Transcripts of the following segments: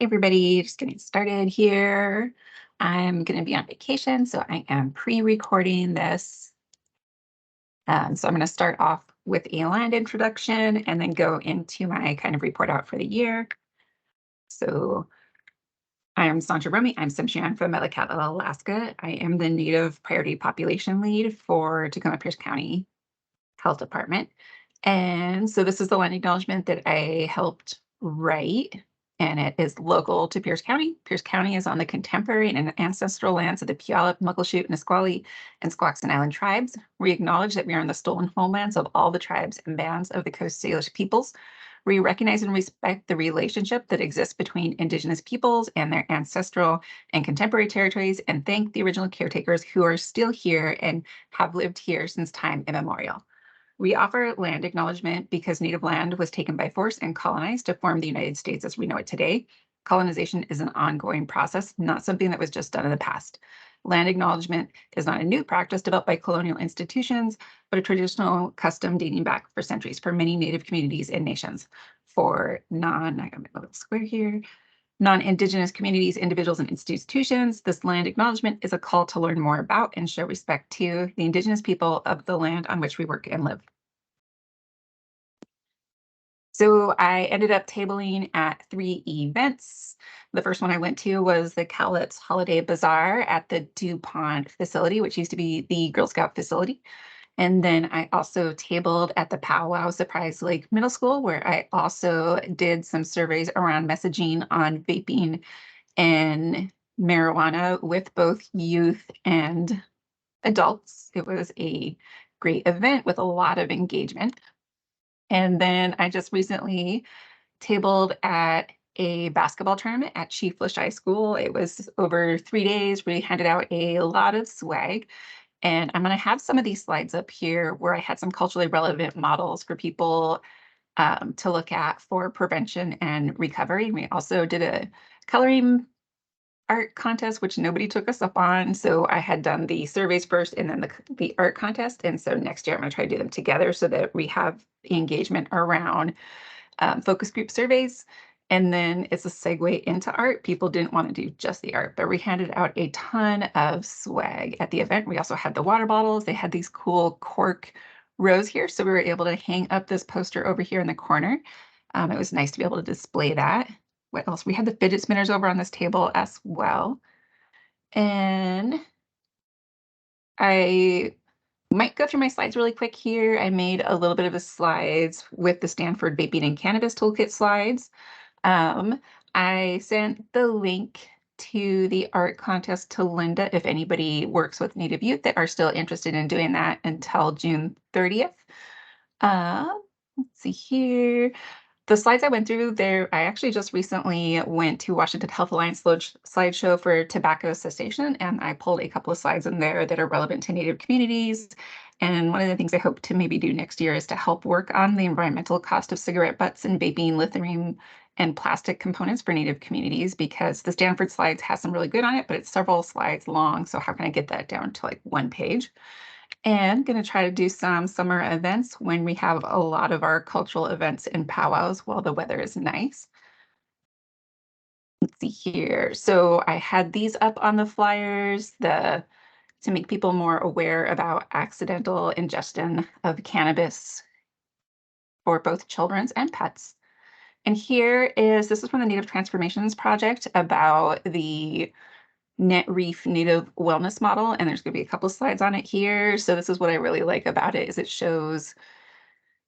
Hey everybody, just getting started here. I'm going to be on vacation, so I am pre-recording this. So I'm going to start off with a land introduction and then go into my kind of report out for the year. So I'm Sauncha Romey. I'm Sauncha from Metlakatla, Alaska. I am the Native Priority Population Lead for Tacoma Pierce County Health Department. And so this is the land acknowledgement that I helped write, and it is local to Pierce County. Pierce County is on the contemporary and ancestral lands of the Puyallup, Muckleshoot, Nisqually, and Squaxin Island tribes. We acknowledge that we are on the stolen homelands of all the tribes and bands of the Coast Salish peoples. We recognize and respect the relationship that exists between Indigenous peoples and their ancestral and contemporary territories, and thank the original caretakers who are still here and have lived here since time immemorial. We offer land acknowledgement because native land was taken by force and colonized to form the United States as we know it today. Colonization is an ongoing process, not something that was just done in the past. Land acknowledgement is not a new practice developed by colonial institutions, but a traditional custom dating back for centuries for many native communities and nations. For I got my little square here, non-Indigenous communities, individuals, and institutions, this land acknowledgement is a call to learn more about and show respect to the Indigenous people of the land on which we work and live. So I ended up tabling at 3 events. The first one I went to was the Cowlitz Holiday Bazaar at the DuPont facility, which used to be the Girl Scout facility. And then I also tabled at the Powwow Surprise Lake Middle School, where I also did some surveys around messaging on vaping and marijuana with both youth and adults. It was a great event with a lot of engagement. And then I just recently tabled at a basketball tournament at Chief Lachey School. It was over 3 days. We handed out a lot of swag. And I'm going to have some of these slides up here where I had some culturally relevant models for people to look at for prevention and recovery. We also did a coloring art contest, which nobody took us up on. So I had done the surveys first and then the art contest. And so next year I'm going to try to do them together so that we have engagement around focus group surveys. And then it's a segue into art. People didn't want to do just the art, but we handed out a ton of swag at the event. We also had the water bottles. They had these cool cork rows here. So we were able to hang up this poster over here in the corner. It was nice to be able to display that. What else? We had the fidget spinners over on this table as well. And I might go through my slides really quick here. I made a little bit of a slides with the Stanford Vaping and Cannabis Toolkit slides. I sent the link to the art contest to Linda if anybody works with Native youth that are still interested in doing that until June 30th. Let's see here. The slides I went through there, I actually just recently went to Washington Health Alliance slideshow for tobacco cessation, and I pulled a couple of slides in there that are relevant to Native communities. And one of the things I hope to maybe do next year is to help work on the environmental cost of cigarette butts and vaping, lithium, and plastic components for Native communities, because the Stanford slides has some really good on it, but it's several slides long. So how can I get that down to like 1 page? And going to try to do some summer events when we have a lot of our cultural events and powwows while the weather is nice. Let's see here. So I had these up on the flyers to make people more aware about accidental ingestion of cannabis for both children's and pets. And this is from the Native Transformations Project about the Net Reef Native Wellness Model, and there's going to be a couple slides on it here. So this is what I really like about it, is it shows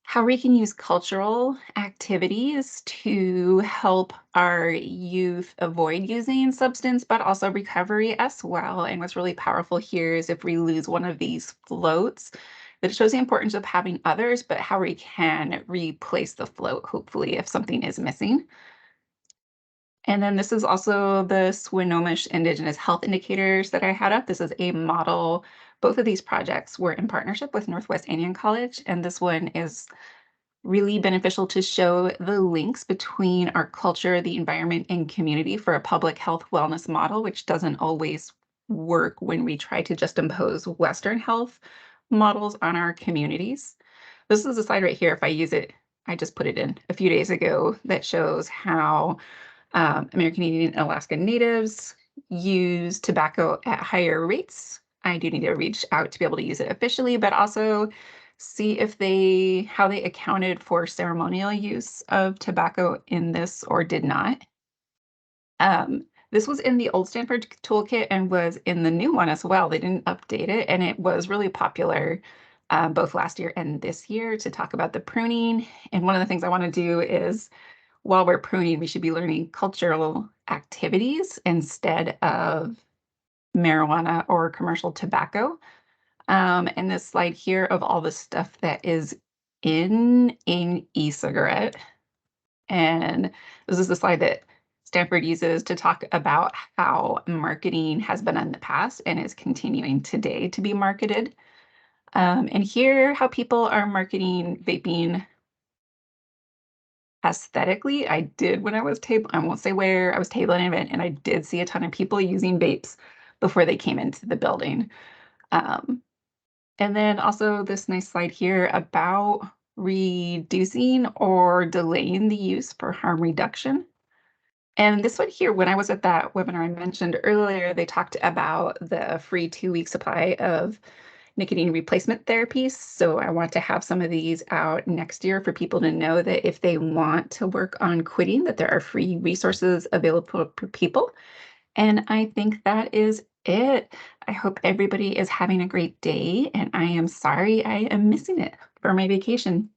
how we can use cultural activities to help our youth avoid using substance, but also recovery as well. And what's really powerful here is if we lose one of these floats, that it shows the importance of having others, but how we can replace the float, hopefully, if something is missing. And then this is also the Swinomish Indigenous Health Indicators that I had up. This is a model. Both of these projects were in partnership with Northwest Indian College, and this one is really beneficial to show the links between our culture, the environment, and community for a public health wellness model, which doesn't always work when we try to just impose Western health models on our communities. This is a slide right here. If I use it, I just put it in a few days ago, that shows how American Indian and Alaska Natives use tobacco at higher rates. I do need to reach out to be able to use it officially, but also see if how they accounted for ceremonial use of tobacco in this or did not. This was in the old Stanford toolkit and was in the new one as well. They didn't update it, and it was really popular both last year and this year to talk about the pruning. And one of the things I want to do is while we're pruning, we should be learning cultural activities instead of marijuana or commercial tobacco. And this slide here of all the stuff that is in an e-cigarette. And this is the slide that Stanford uses to talk about how marketing has been in the past and is continuing today to be marketed. And here, how people are marketing vaping aesthetically. I did when I was I won't say where, I was tabling an event and I did see a ton of people using vapes before they came into the building. Um, and then also this nice slide here about reducing or delaying the use for harm reduction. And this one here, when I was at that webinar I mentioned earlier, they talked about the free 2-week supply of nicotine replacement therapies. So I want to have some of these out next year for people to know that if they want to work on quitting, that there are free resources available for people. And I think that is it. I hope everybody is having a great day, and I am sorry I am missing it for my vacation.